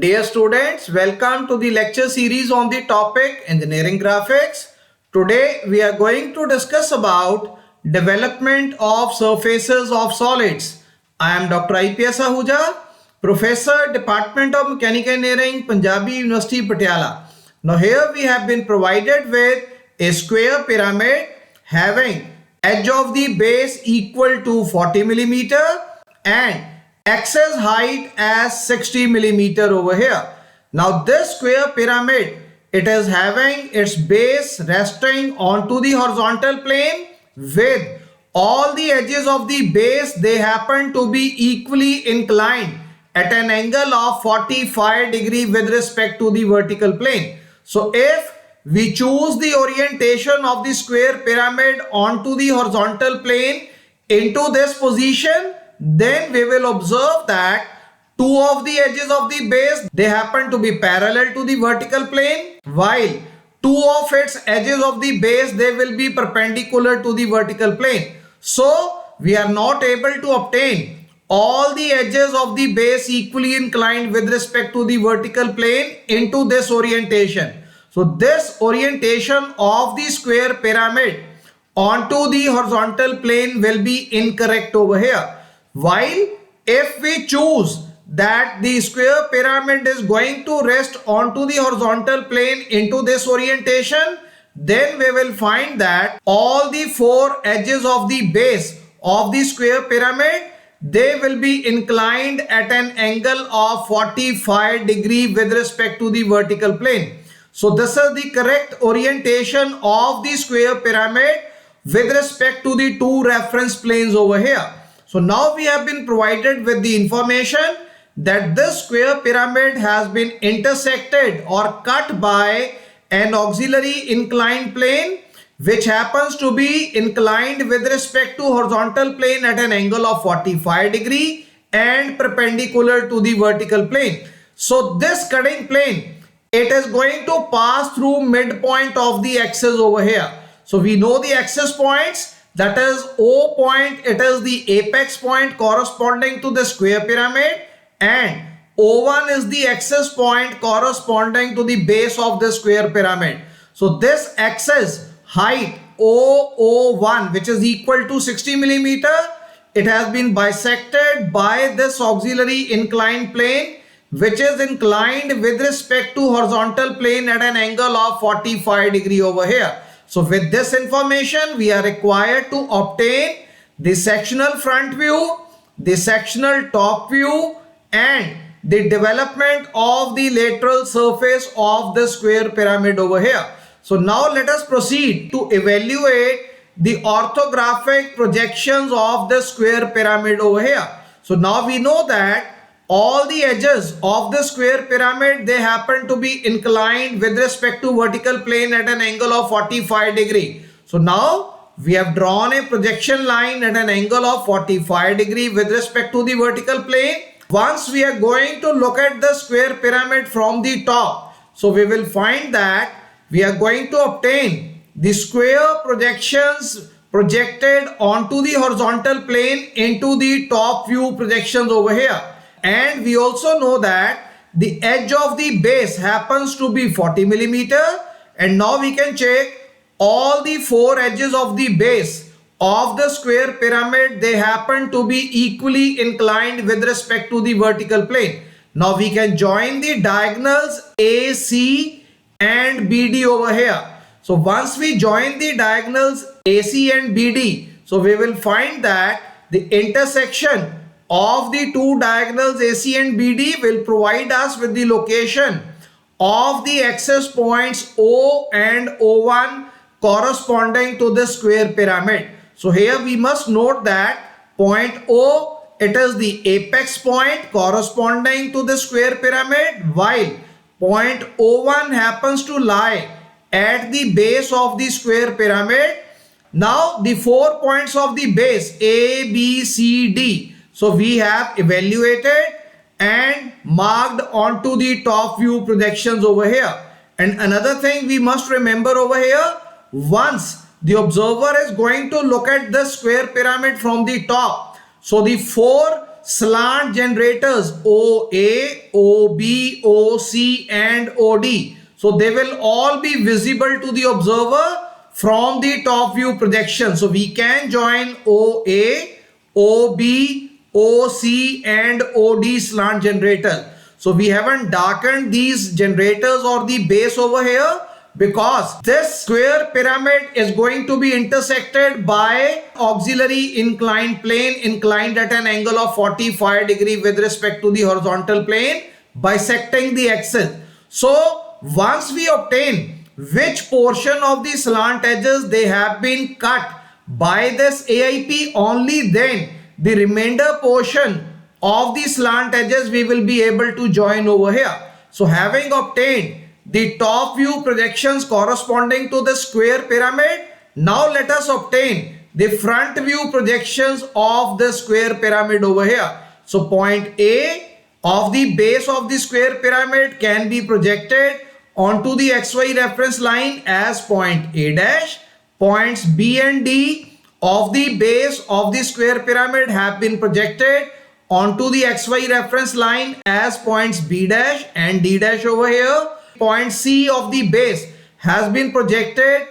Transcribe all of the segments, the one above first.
Dear students, welcome to the lecture series on the topic Engineering Graphics. Today we are going to discuss about development of surfaces of solids. I am Dr. IPS Ahuja, Professor, Department of Mechanical Engineering, Punjabi University, Patiala. Now here we have been provided with a square pyramid having edge of the base equal to 40 millimeter and axis height as 60 millimeter over here. Now this square pyramid, it is having its base resting onto the horizontal plane with all the edges of the base, they happen to be equally inclined at an angle of 45 degree with respect to the vertical plane. So if we choose the orientation of the square pyramid onto the horizontal plane into this position, then we will observe that two of the edges of the base, they happen to be parallel to the vertical plane, while two of its edges of the base, they will be perpendicular to the vertical plane. So we are not able to obtain all the edges of the base equally inclined with respect to the vertical plane into this orientation. So this orientation of the square pyramid onto the horizontal plane will be incorrect over here. While if we choose that the square pyramid is going to rest onto the horizontal plane into this orientation, then we will find that all the four edges of the base of the square pyramid, they will be inclined at an angle of 45 degree with respect to the vertical plane. So this is the correct orientation of the square pyramid with respect to the two reference planes over here. So now we have been provided with the information that this square pyramid has been intersected or cut by an auxiliary inclined plane which happens to be inclined with respect to horizontal plane at an angle of 45 degree and perpendicular to the vertical plane. So this cutting plane, it is going to pass through midpoint of the axis over here. So we know the axis points. That is O point, it is the apex point corresponding to the square pyramid, and O1 is the axis point corresponding to the base of the square pyramid. So this axis height OO1, which is equal to 60 millimeter, it has been bisected by this auxiliary inclined plane which is inclined with respect to horizontal plane at an angle of 45 degree over here. So with this information, we are required to obtain the sectional front view, the sectional top view, and the development of the lateral surface of the square pyramid over here. So now let us proceed to evaluate the orthographic projections of the square pyramid over here. So now we know that all the edges of the square pyramid, they happen to be inclined with respect to vertical plane at an angle of 45 degree. So now we have drawn a projection line at an angle of 45 degree with respect to the vertical plane. Once we are going to look at the square pyramid from the top, so we will find that we are going to obtain the square projections projected onto the horizontal plane into the top view projections over here. And we also know that the edge of the base happens to be 40 millimeter, and now we can check all the four edges of the base of the square pyramid, they happen to be equally inclined with respect to the vertical plane. Now we can join the diagonals AC and BD over here. So once we join the diagonals AC and BD, so we will find that the intersection of the two diagonals AC and BD will provide us with the location of the axis points O and O1 corresponding to the square pyramid. So here we must note that point O, it is the apex point corresponding to the square pyramid, while point O1 happens to lie at the base of the square pyramid. Now the 4 points of the base A, B, C, D, so we have evaluated and marked onto the top view projections over here. And another thing we must remember over here, once the observer is going to look at the square pyramid from the top, so the four slant generators OA, OB, OC and OD. So they will all be visible to the observer from the top view projection. So we can join OA, OB, OC and OD slant generators. So we haven't darkened these generators or the base over here because this square pyramid is going to be intersected by auxiliary inclined plane inclined at an angle of 45 degree with respect to the horizontal plane, bisecting the axis. So once we obtain which portion of the slant edges they have been cut by this AIP, only then the remainder portion of the slant edges we will be able to join over here. So having obtained the top view projections corresponding to the square pyramid, now let us obtain the front view projections of the square pyramid over here. So point A of the base of the square pyramid can be projected onto the XY reference line as point A dash. Points B and D of the base of the square pyramid have been projected onto the XY reference line as points B dash and D dash over here. Point C of the base has been projected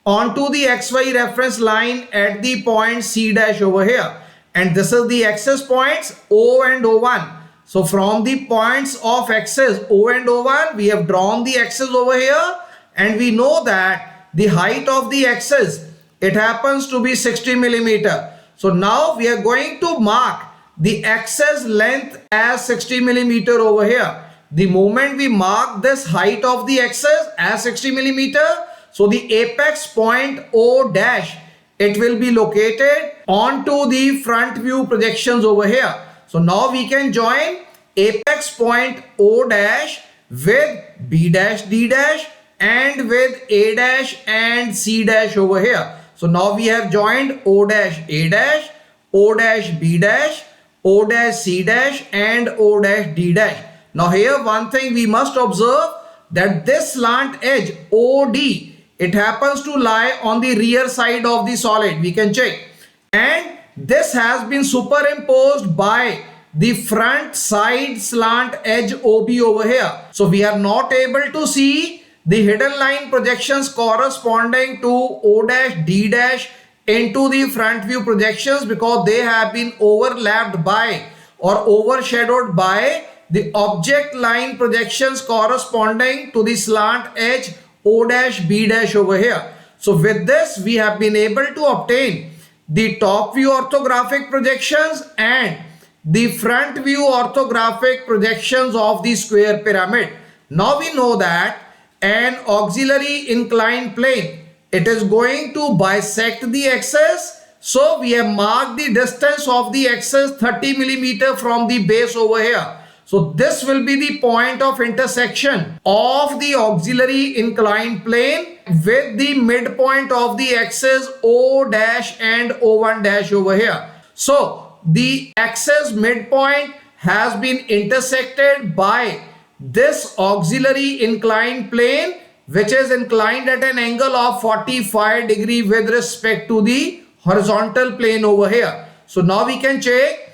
onto the XY reference line at the point C dash over here. And this is the axis points O and O1. So from the points of axis O and O1, we have drawn the axis over here and we know that the height of the axis, it happens to be 60 millimeter. So now we are going to mark the axis length as 60 millimeter over here. The moment we mark this height of the axis as 60 millimeter, so the apex point O dash, it will be located onto the front view projections over here. So now we can join apex point O dash with B dash D dash and with A dash and C dash over here. So now we have joined O dash A dash, O dash B dash, O dash C dash and O dash D dash. Now here one thing we must observe, that this slant edge OD, it happens to lie on the rear side of the solid. We can check. And this has been superimposed by the front side slant edge OB over here. So we are not able to see the hidden line projections corresponding to O dash D dash into the front view projections because they have been overlapped by or overshadowed by the object line projections corresponding to the slant edge O dash B dash over here. So with this we have been able to obtain the top view orthographic projections and the front view orthographic projections of the square pyramid. Now we know that an auxiliary inclined plane, it is going to bisect the axis. So we have marked the distance of the axis 30 millimeter from the base over here. So this will be the point of intersection of the auxiliary inclined plane with the midpoint of the axis O dash and O1 dash over here. So the axis midpoint has been intersected by this auxiliary inclined plane, which is inclined at an angle of 45 degree with respect to the horizontal plane over here. So now we can check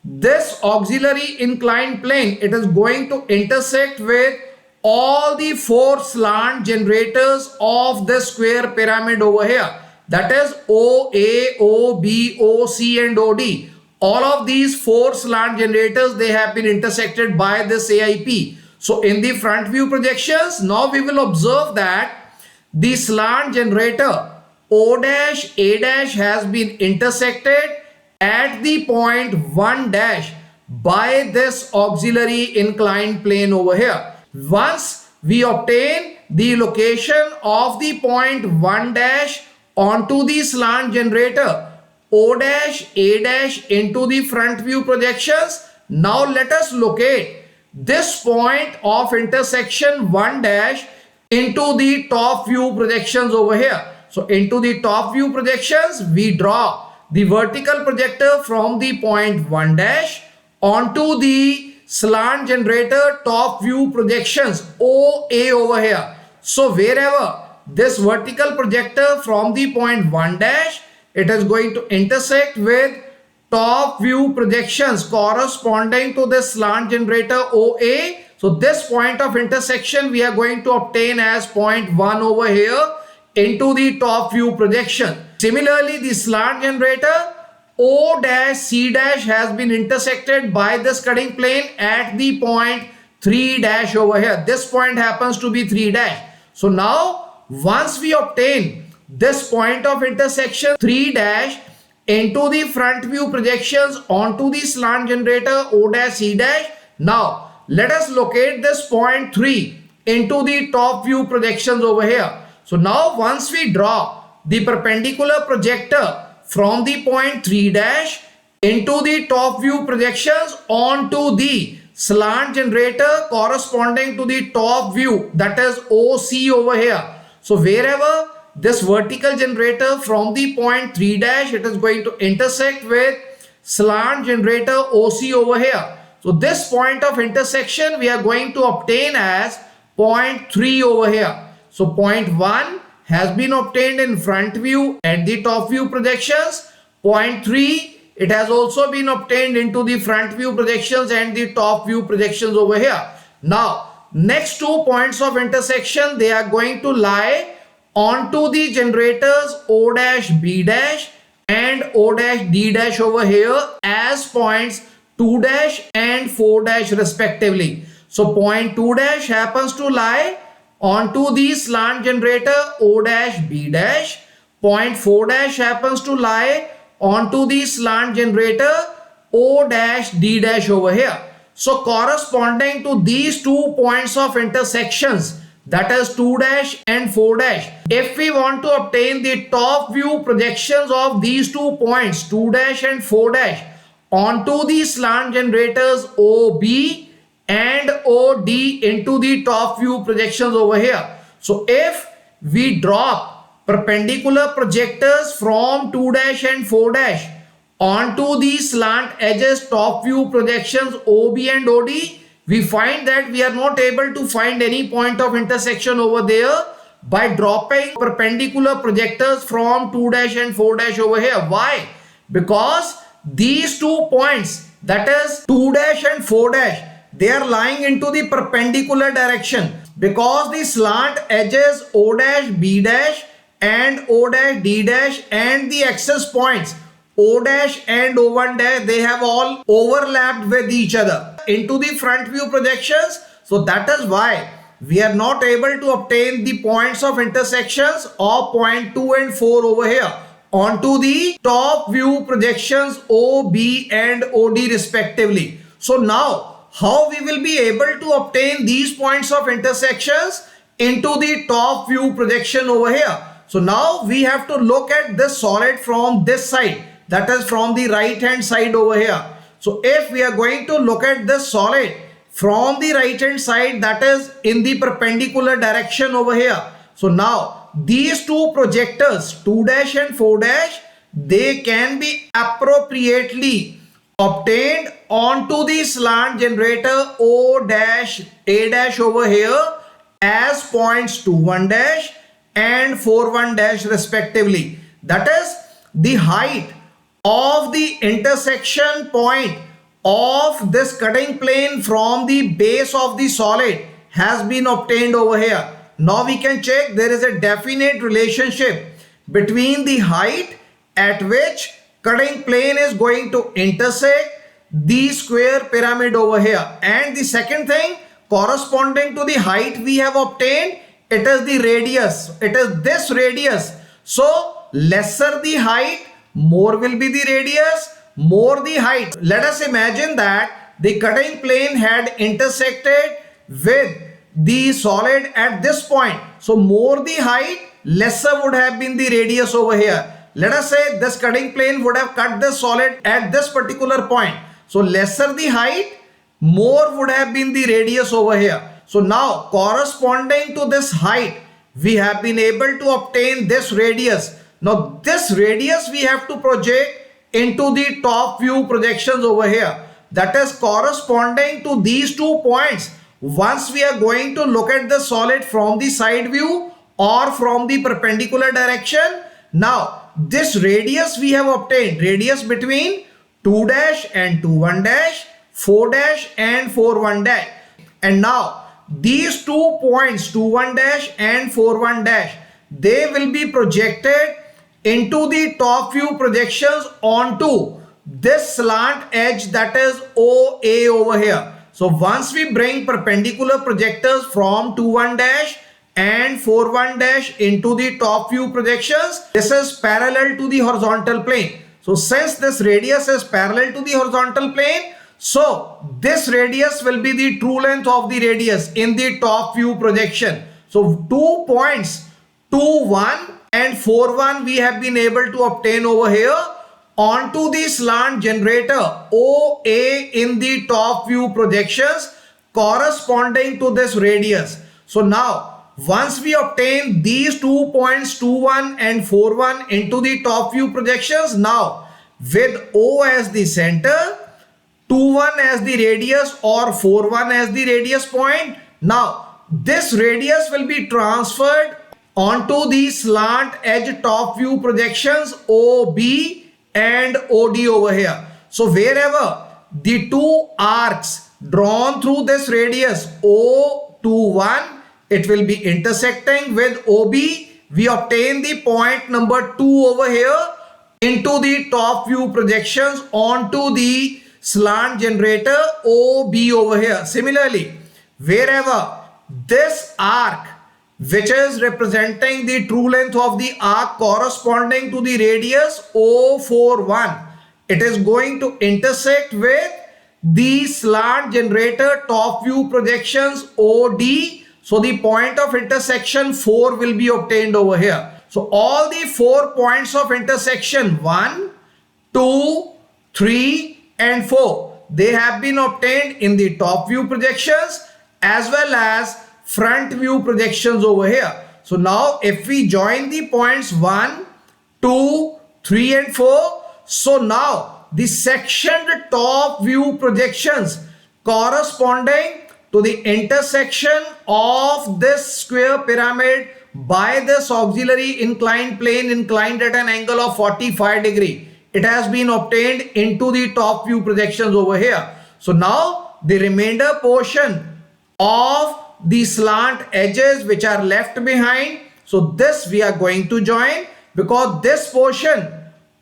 this auxiliary inclined plane, it is going to intersect with all the four slant generators of the square pyramid over here. That is OA, OB, OC and OD. All of these four slant generators, they have been intersected by this AIP. So in the front view projections, now we will observe that the slant generator O dash A dash has been intersected at the point 1 dash by this auxiliary inclined plane over here. Once we obtain the location of the point 1 dash onto the slant generator O dash A dash into the front view projections, now let us locate this point of intersection 1 dash into the top view projections over here. So into the top view projections, we draw the vertical projector from the point 1 dash onto the slant generator top view projections OA over here. So wherever this vertical projector from the point 1 dash, it is going to intersect with top view projections corresponding to the slant generator OA. So this point of intersection we are going to obtain as point 1 over here into the top view projection. Similarly, the slant generator O dash C dash has been intersected by this cutting plane at the point 3 dash over here. This point happens to be 3 dash. So now once we obtain this point of intersection 3 dash into the front view projections onto the slant generator O dash C dash, now let us locate this point 3 into the top view projections over here. So now once we draw the perpendicular projector from the point 3 dash into the top view projections onto the slant generator corresponding to the top view, that is OC over here. So wherever this vertical generator from the point 3 dash, it is going to intersect with slant generator OC over here. So this point of intersection we are going to obtain as point 3 over here. So point 1 has been obtained in front view at the top view projections. Point 3, it has also been obtained into the front view projections and the top view projections over here. Now, next 2 points of intersection, they are going to lie onto the generators O dash B dash and O dash D dash over here as points 2 dash and 4 dash respectively. So point 2 dash happens to lie onto the slant generator O dash B dash. Point 4 dash happens to lie onto the slant generator O dash D dash over here. So corresponding to these 2 points of intersections, that is 2 dash and 4 dash, if we want to obtain the top view projections of these 2 points 2 dash and 4 dash onto the slant generators OB and OD into the top view projections over here. So if we drop perpendicular projectors from 2 dash and 4 dash onto the slant edges top view projections OB and OD, we find that we are not able to find any point of intersection over there by dropping perpendicular projectors from 2 dash and 4 dash over here. Why? Because these 2 points, that is 2 dash and 4 dash, they are lying into the perpendicular direction, because the slant edges O dash B dash and O dash D dash and the axis points O dash and O1 dash, they have all overlapped with each other into the front view projections. So that is why we are not able to obtain the points of intersections of point 2 and 4 over here onto the top view projections OB and OD respectively. So now how we will be able to obtain these points of intersections into the top view projection over here? So now we have to look at this solid from this side, that is from the right hand side over here. So if we are going to look at this solid from the right hand side, that is in the perpendicular direction over here. So now these 2 projectors 2 dash and 4 dash, they can be appropriately obtained onto the slant generator O dash A dash over here as points 2-1 dash and 4-1 dash respectively. That is the height of the intersection point of this cutting plane from the base of the solid has been obtained over here. Now we can check there is a definite relationship between the height at which cutting plane is going to intersect the square pyramid over here, and the second thing, corresponding to the height we have obtained, it is the radius, it is this radius. So lesser the height, more will be the radius, more the height. Let us imagine that the cutting plane had intersected with the solid at this point. So more the height, lesser would have been the radius over here. Let us say this cutting plane would have cut this solid at this particular point. So lesser the height, more would have been the radius over here. So now corresponding to this height, we have been able to obtain this radius. Now this radius we have to project into the top view projections over here. That is corresponding to these 2 points. Once we are going to look at the solid from the side view or from the perpendicular direction, now this radius we have obtained, radius between 2 dash and 2 1 dash, 4 dash and 4 1 dash. And now these 2 points 2 1 dash and 4 1 dash, they will be projected into the top view projections onto this slant edge, that is OA over here. So once we bring perpendicular projectors from 2 1 dash and 4 1 dash into the top view projections, this is parallel to the horizontal plane. So since this radius is parallel to the horizontal plane, so this radius will be the true length of the radius in the top view projection. So 2 points 2 1 and 4 1 we have been able to obtain over here onto the slant generator OA in the top view projections corresponding to this radius. So now once we obtain these 2 points 2 1 and 4 1 into the top view projections, now with O as the center, 2 1 as the radius or 4 1 as the radius point, now this radius will be transferred onto the slant edge top view projections OB and OD over here. So wherever the 2 arcs drawn through this radius O21, it will be intersecting with OB, we obtain the point number 2 over here into the top view projections onto the slant generator OB over here. Similarly, wherever this arc, which is representing the true length of the arc corresponding to the radius O41, it is going to intersect with the slant generator top view projections OD. So the point of intersection 4 will be obtained over here. So all the 4 points of intersection 1, 2, 3 and 4, they have been obtained in the top view projections as well as front view projections over here. So now if we join the points 1, 2, 3 and 4, so now the sectioned top view projections corresponding to the intersection of this square pyramid by this auxiliary inclined plane inclined at an angle of 45 degree, it has been obtained into the top view projections over here. So now the remainder portion of the slant edges which are left behind, so this we are going to join, because this portion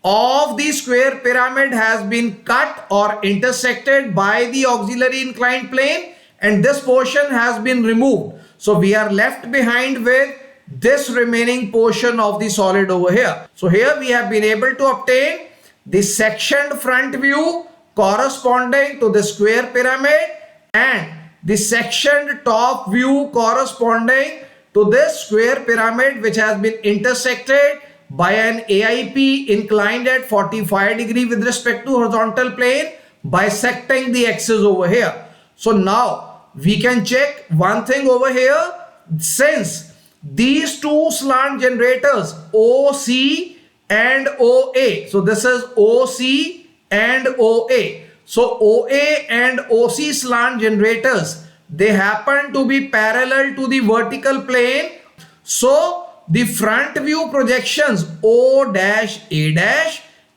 of the square pyramid has been cut or intersected by the auxiliary inclined plane and this portion has been removed. So we are left behind with this remaining portion of the solid over here. So here we have been able to obtain the sectioned front view corresponding to the square pyramid and the sectioned top view corresponding to this square pyramid which has been intersected by an AIP inclined at 45 degree with respect to horizontal plane, bisecting the axis over here. So now we can check one thing over here. Since these two slant generators OC and OA, so this is OC and OA, so OA and OC slant generators, they happen to be parallel to the vertical plane. So the front view projections O-A-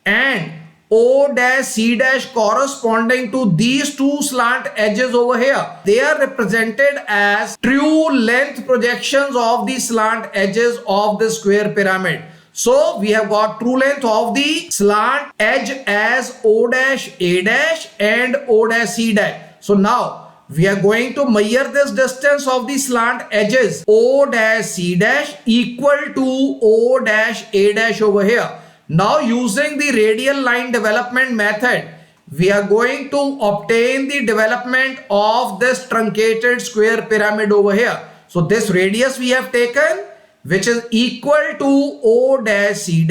and O-C- corresponding to these two slant edges over here, they are represented as true length projections of the slant edges of the square pyramid. So we have got true length of the slant edge as O-A- and O-C'. So now we are going to measure this distance of the slant edges O-C' equal to O-A' over here. Now using the radial line development method, we are going to obtain the development of this truncated square pyramid over here. So this radius we have taken, which is equal to O-C'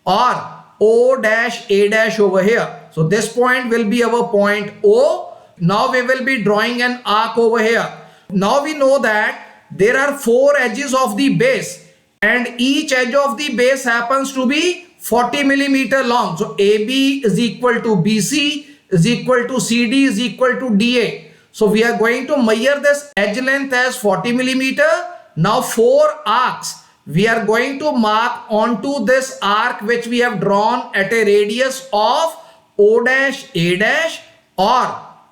or O-A' over here. So this point will be our point O. Now we will be drawing an arc over here. Now we know that there are 4 edges of the base and each edge of the base happens to be 40 millimeter long. So AB is equal to BC is equal to CD is equal to DA. So we are going to measure this edge length as 40 millimeter. Now 4 arcs we are going to mark onto this arc which we have drawn at a radius of O dash A dash or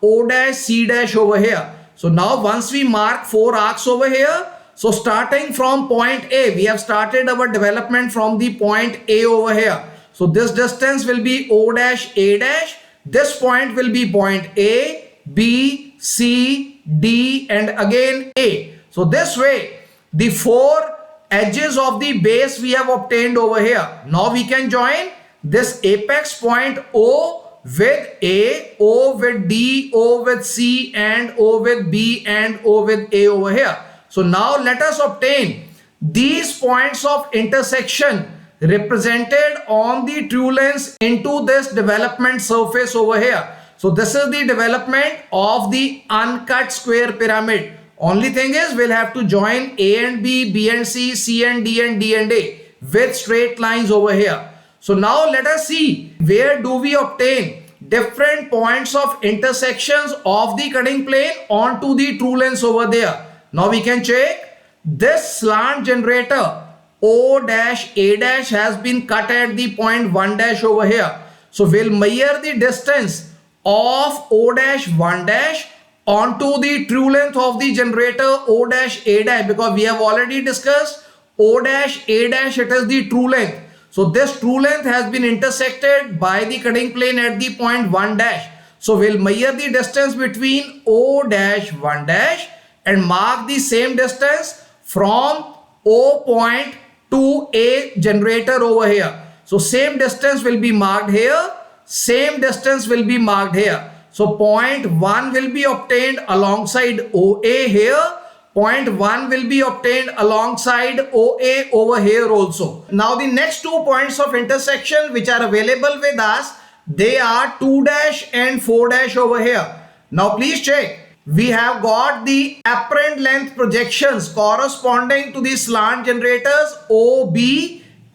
O dash C dash over here. So now once we mark 4 arcs over here, so starting from point A, we have started our development from the point A over here. So this distance will be O dash A dash. This point will be point A, B, C, D and again A. So this way the 4 edges of the base we have obtained over here. Now we can join this apex point O with A, O with D, O with C and O with B and O with A over here. So now let us obtain these points of intersection represented on the true lengths into this development surface over here. So this is the development of the uncut square pyramid. Only thing is we'll have to join A and B, B and C, C and D and D and A with straight lines over here. So now let us see where do we obtain different points of intersections of the cutting plane onto the true lengths over there. Now we can check this slant generator O dash A dash has been cut at the point 1 dash over here. So we'll measure the distance of O dash 1 dash onto the true length of the generator O dash A dash, because we have already discussed O dash A dash, it is the true length. So this true length has been intersected by the cutting plane at the point 1 dash. So we'll measure the distance between O dash 1 dash and mark the same distance from O point to A generator over here. So same distance will be marked here, same distance will be marked here. So point 1 will be obtained alongside OA here. Point 1 will be obtained alongside OA over here also. Now the next 2 points of intersection which are available with us, they are 2 dash and 4 dash over here. Now please check. We have got the apparent length projections corresponding to the slant generators OB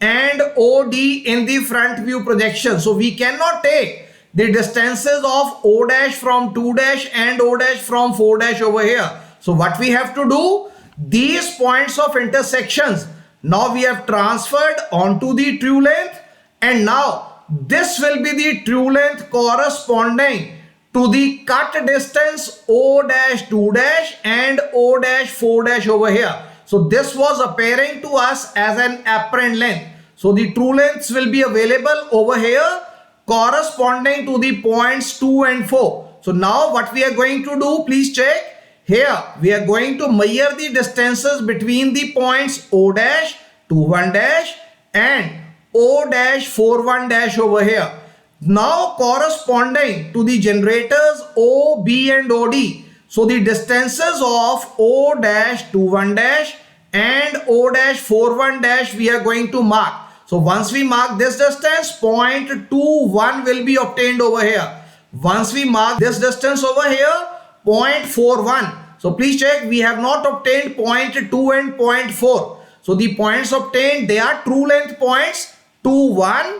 and OD in the front view projection. So we cannot take the distances of O dash from 2 dash and O dash from 4 dash over here. So what we have to do, these points of intersections now we have transferred onto the true length, and now this will be the true length corresponding to the cut distance O dash 2 dash and O dash 4 dash over here. So this was appearing to us as an apparent length. So the true lengths will be available over here corresponding to the points 2 and 4. So now what we are going to do, please check. Here we are going to measure the distances between the points O dash 21 dash and O dash 41 dash over here. Now corresponding to the generators O, B and OD. So the distances of O dash 21 dash and O dash 41 dash we are going to mark. So once we mark this distance, point 21 will be obtained over here. Once we mark this distance over here, point 41. So please check, we have not obtained point 2 and point 4. So the points obtained, they are true length points 21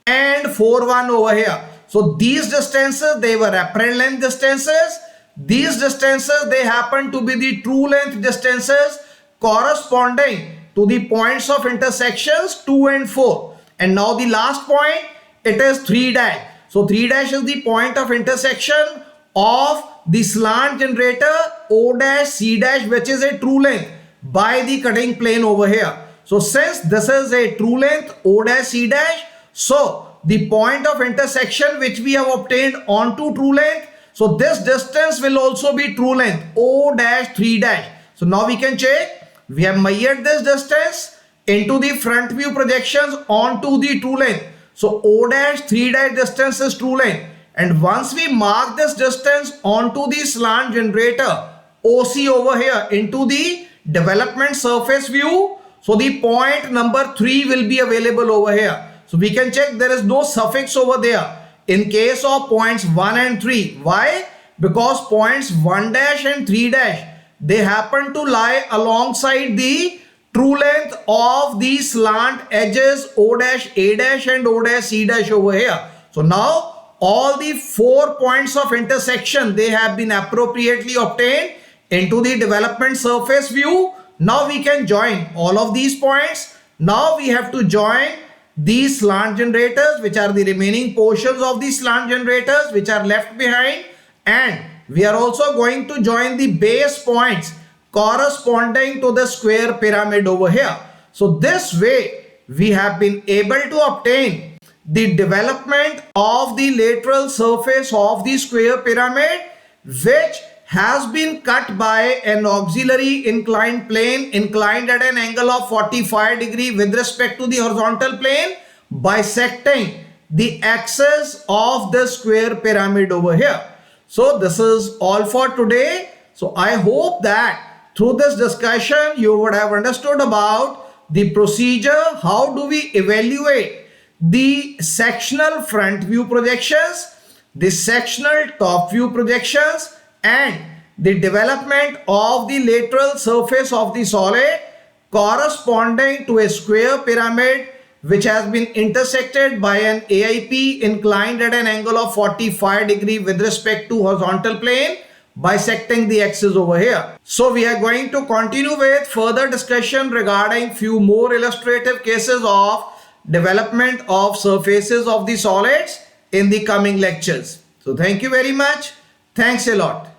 and 41 over here. So these distances, they were apparent length distances. These distances, they happen to be the true length distances corresponding to the points of intersections 2 and 4. And now the last point, it is 3 dash. So 3 dash is the point of intersection of the slant generator O dash C dash, which is a true length by the cutting plane over here. So since this is a true length O dash C dash, so the point of intersection which we have obtained onto true length, so this distance will also be true length O dash 3 dash. So now we can check. We have measured this distance into the front view projections onto the true length. So O dash 3 dash distance is true length. And once we mark this distance onto the slant generator OC over here into the development surface view, so the point number 3 will be available over here. So we can check there is no suffix over there in case of points 1 and 3. Why? Because points 1 dash and 3 dash, they happen to lie alongside the true length of the slant edges O dash A dash and O dash C dash over here. So now all the 4 points of intersection, they have been appropriately obtained into the development surface view. Now we can join all of these points. Now we have to join these slant generators, which are the remaining portions of the slant generators which are left behind, and we are also going to join the base points corresponding to the square pyramid over here. So this way we have been able to obtain the development of the lateral surface of the square pyramid, which has been cut by an auxiliary inclined plane inclined at an angle of 45 degree with respect to the horizontal plane, bisecting the axis of the square pyramid over here. So this is all for today. So I hope that through this discussion you would have understood about the procedure, how do we evaluate the sectional front view projections, the sectional top view projections, and the development of the lateral surface of the solid corresponding to a square pyramid which has been intersected by an AIP inclined at an angle of 45 degree with respect to horizontal plane, bisecting the axis over here. So we are going to continue with further discussion regarding few more illustrative cases of development of surfaces of the solids in the coming lectures. So thank you very much. Thanks a lot.